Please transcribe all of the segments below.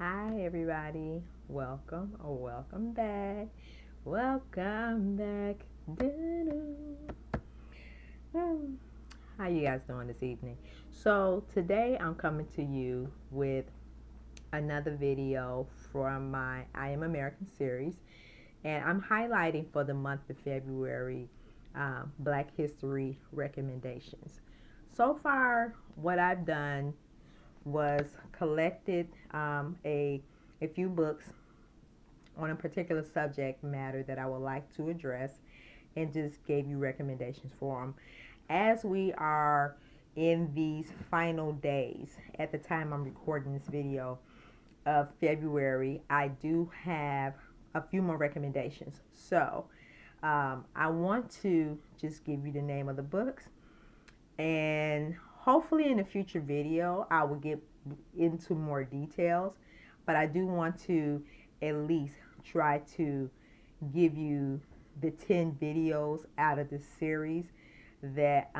Hi, everybody. Welcome or welcome back. Welcome back. Doo-doo. Hmm. How you guys doing this evening? So today I'm coming to you with another video from my I Am American series, and I'm highlighting for the month of February Black History recommendations. So far, what I've done was collected a few books on a particular subject matter that I would like to address and just gave you recommendations for them. As we are in these final days, at the time I'm recording this video of February, I do have a few more recommendations. So I want to just give you the name of the books, and hopefully in a future video I will get into more details, but I do want to at least try to give you the 10 videos out of this series that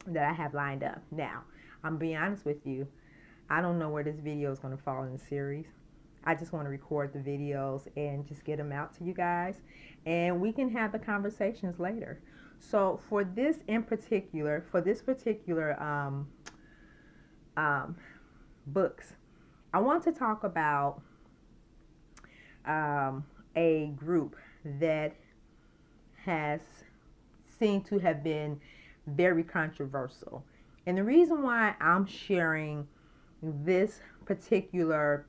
that I have lined up. Now, I'm being honest with you, I don't know where this video is going to fall in the series. I just want to record the videos and just get them out to you guys, and we can have the conversations later. So for this in particular, for this particular um, books, I want to talk about a group that has seemed to have been very controversial. And the reason why I'm sharing this particular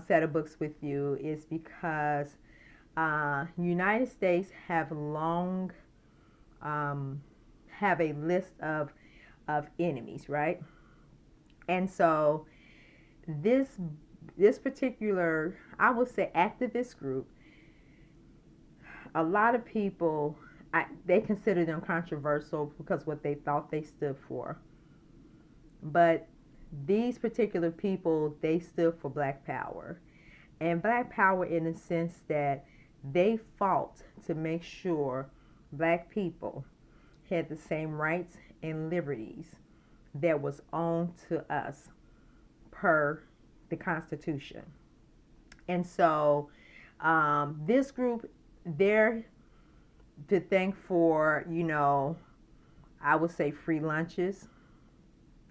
set of books with you is because United States have long have a list of enemies, right? And so this this particular, I would say, activist group, a lot of people, they consider them controversial because what they thought they stood for. But these particular people, they stood for Black Power. And Black Power in the sense that they fought to make sure Black people had the same rights and liberties that was owed to us per the Constitution. And so this group, they're to thank for, I would say free lunches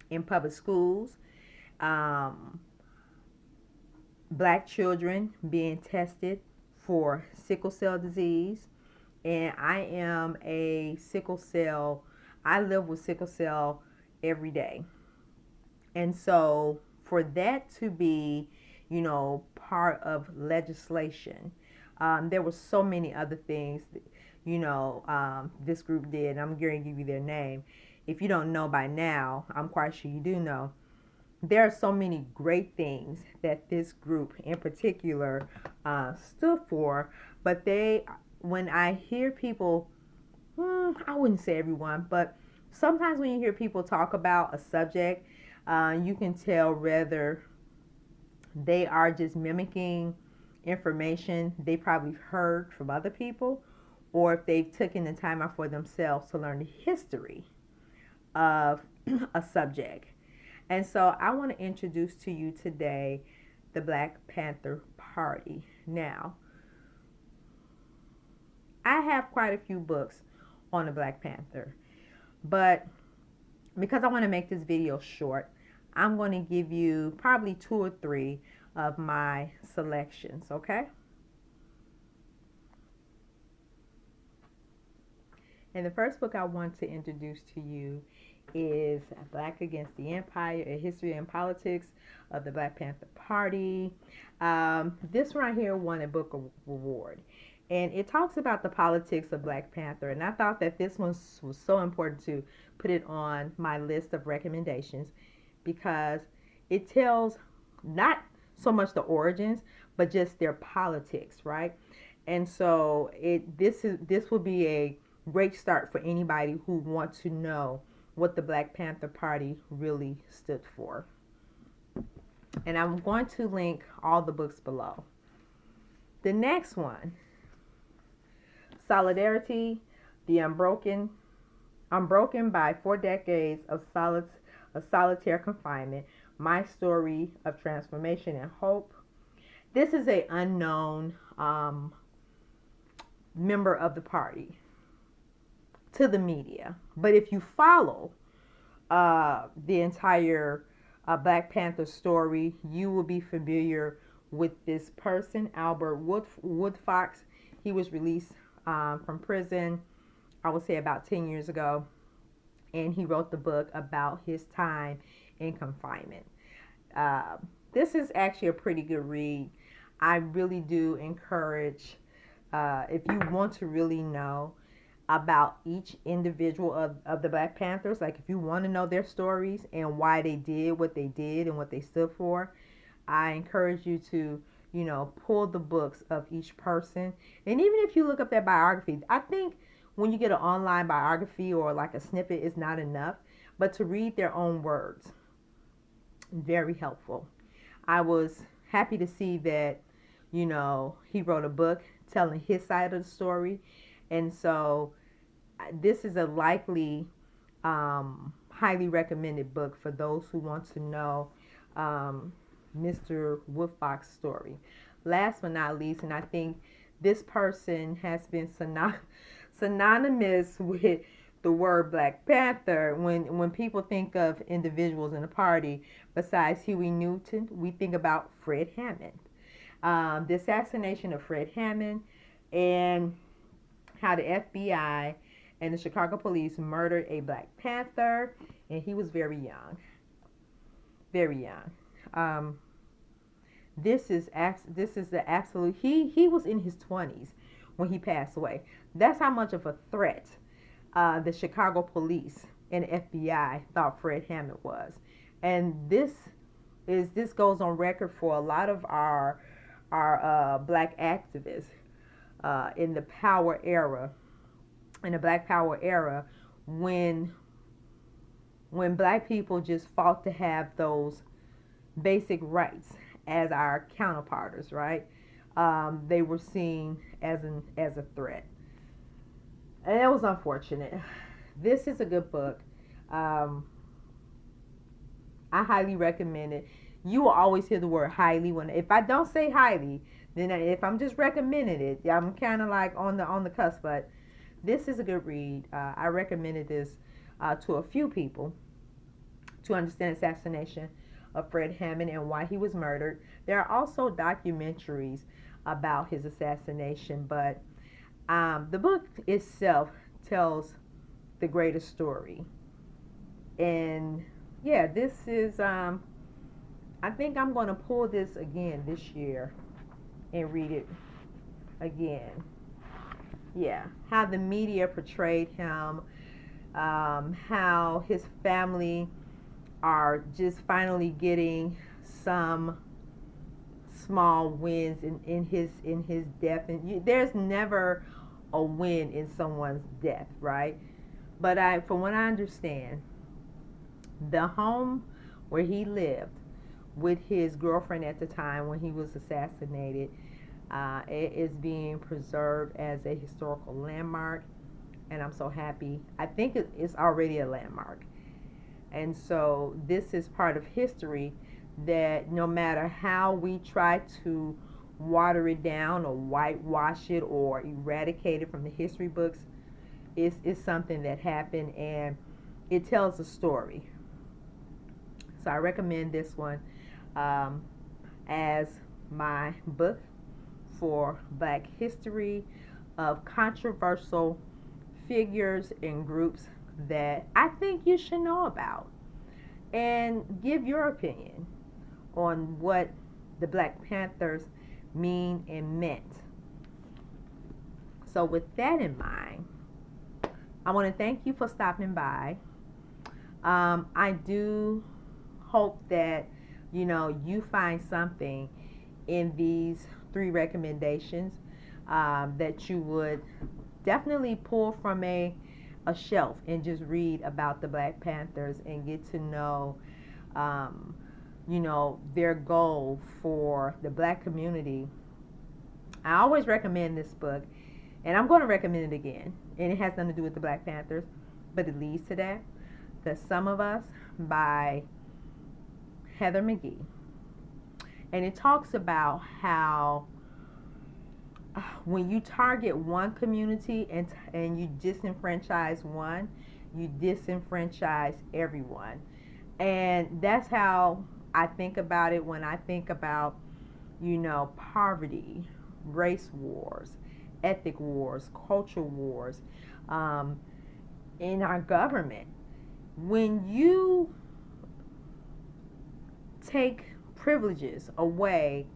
in public schools, um, Black children being tested for sickle cell disease. And I am a sickle cell, I live with sickle cell every day. And so for that to be, part of legislation, there were so many other things that, this group did. I'm going to give you their name. If you don't know by now, I'm quite sure you do know. There are so many great things that this group in particular stood for, but when I hear people, I wouldn't say everyone, but sometimes when you hear people talk about a subject, you can tell whether they are just mimicking information they probably heard from other people, or if they've taken the time out for themselves to learn the history of a subject. And so I want to introduce to you today the Black Panther Party. Now, I have quite a few books on the Black Panther, but because I want to make this video short, I'm going to give you probably 2 or 3 of my selections, okay? And the first book I want to introduce to you is Black Against the Empire, A History and Politics of the Black Panther Party. This right here won a book award. And it talks about the politics of Black Panther. And I thought that this one was so important to put it on my list of recommendations because it tells not so much the origins, but just their politics, right? And so this will be a great start for anybody who wants to know what the Black Panther Party really stood for. And I'm going to link all the books below. The next one, Solidarity, the Unbroken by 4 Decades of Solitary Confinement, My Story of Transformation and Hope. This is a unknown member of the party to the media. But if you follow the entire Black Panther story, you will be familiar with this person, Albert Woodfox. He was released from prison, I would say about 10 years ago, and he wrote the book about his time in confinement. Uh, this is actually a pretty good read. I really do encourage, if you want to really know about each individual of the Black Panthers, like if you want to know their stories and why they did and what they stood for, I encourage you to, pull the books of each person. And even if you look up their biography, I think when you get an online biography or like a snippet is not enough, but to read their own words, very helpful. I was happy to see that, he wrote a book telling his side of the story. And so this is a likely, highly recommended book for those who want to know Mr. Woodfox's story. Last but not least, and I think this person has been synonymous with the word Black Panther. When people think of individuals in the party, besides Huey Newton, we think about Fred Hammond. The assassination of Fred Hammond and how the FBI and the Chicago police murdered a Black Panther, and he was very young. Very young. This is the absolute. He was in his 20s when he passed away. That's how much of a threat the Chicago police and FBI thought Fred Hammond was, and this goes on record for a lot of our Black activists in the power era, in the Black Power era, when Black people just fought to have those basic rights as our counterparters, right? They were seen as a threat, and it was unfortunate. This is a good book. I highly recommend it. You will always hear the word highly if I don't say highly, then if I'm just recommending it, I'm kind of like on the cusp. But this is a good read. I recommended this to a few people to understand assassination of Fred Hammond and why he was murdered. There are also documentaries about his assassination, but the book itself tells the greater story. And yeah, this is, I think I'm going to pull this again this year and read it again. Yeah, how the media portrayed him, how his family are just finally getting some small wins in his death. And there's never a win in someone's death, right? But from what I understand, the home where he lived with his girlfriend at the time when he was assassinated, it is being preserved as a historical landmark, and I'm so happy. I think it's already a landmark. And so this is part of history that no matter how we try to water it down or whitewash it or eradicate it from the history books, it's something that happened, and it tells a story. So I recommend this one as my book for Black history of controversial figures and groups that I think you should know about, and give your opinion on what the Black Panthers mean and meant. So with that in mind, I want to thank you for stopping by. I do hope that you find something in these 3 recommendations that you would definitely pull from a shelf and just read about the Black Panthers and get to know their goal for the Black community. I always recommend this book, and I'm going to recommend it again, and it has nothing to do with the Black Panthers, but it leads to that some of us, by Heather McGee, and it talks about how when you target one community and you disenfranchise one, you disenfranchise everyone. And that's how I think about it when I think about, poverty, race wars, ethnic wars, cultural wars, um, in our government. When you take privileges away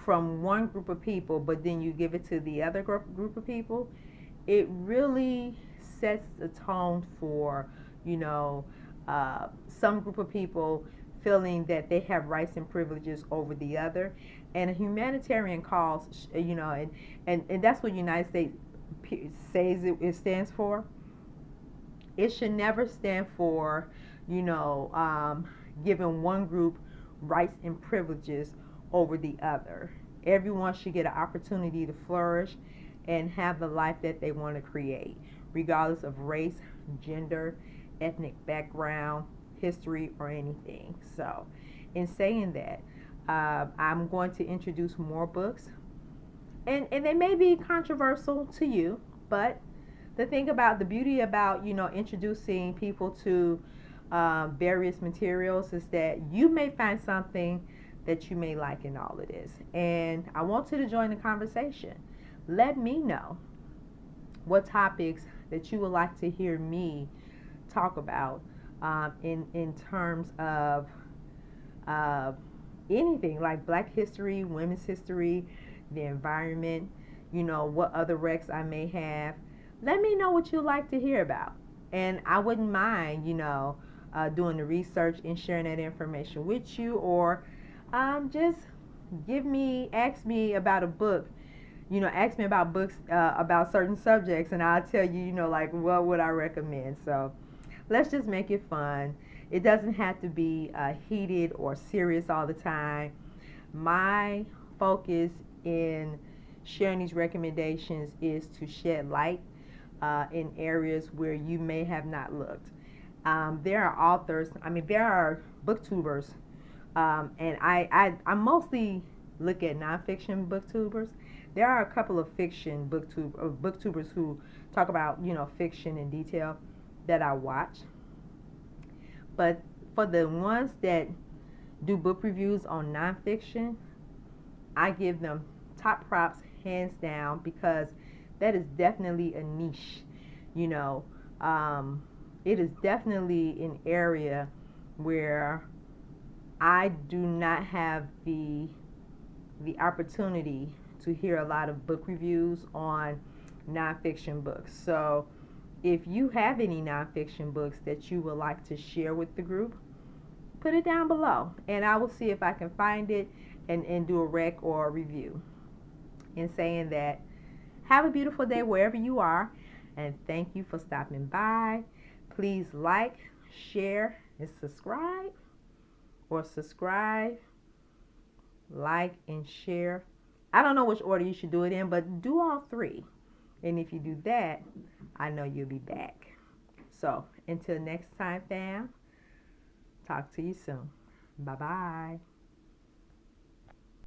from one group of people, but then you give it to the other group of people, it really sets the tone for, some group of people feeling that they have rights and privileges over the other. And a humanitarian cause, and that's what United States says it stands for. It should never stand for, giving one group rights and privileges over the other. Everyone should get an opportunity to flourish and have the life that they want to create, regardless of race, gender, ethnic background, history, or anything. So, in saying that, I'm going to introduce more books, and they may be controversial to you, but the beauty about introducing people to various materials is that you may find something that you may like in all of this. And I want you to join the conversation. Let me know what topics that you would like to hear me talk about, in terms of anything like Black history, women's history, the environment, what other recs I may have. Let me know what you'd like to hear about. And I wouldn't mind, doing the research and sharing that information with you, or just ask me about a book. Ask me about books, about certain subjects, and I'll tell you, like what would I recommend. So let's just make it fun. It doesn't have to be heated or serious all the time. My focus in sharing these recommendations is to shed light in areas where you may have not looked. There are authors, there are booktubers, and I mostly look at nonfiction booktubers. There are a couple of fiction booktubers who talk about, fiction in detail that I watch. But for the ones that do book reviews on nonfiction, I give them top props, hands down, because that is definitely a niche. You know, it is definitely an area where I do not have the opportunity to hear a lot of book reviews on nonfiction books. So if you have any nonfiction books that you would like to share with the group, put it down below, and I will see if I can find it and do a rec or a review. In saying that, have a beautiful day wherever you are, and thank you for stopping by. Please like, share, and subscribe, or subscribe, like, and share. I don't know which order you should do it in, but do all three. And if you do that, I know you'll be back. So until next time, fam, talk to you soon. Bye-bye.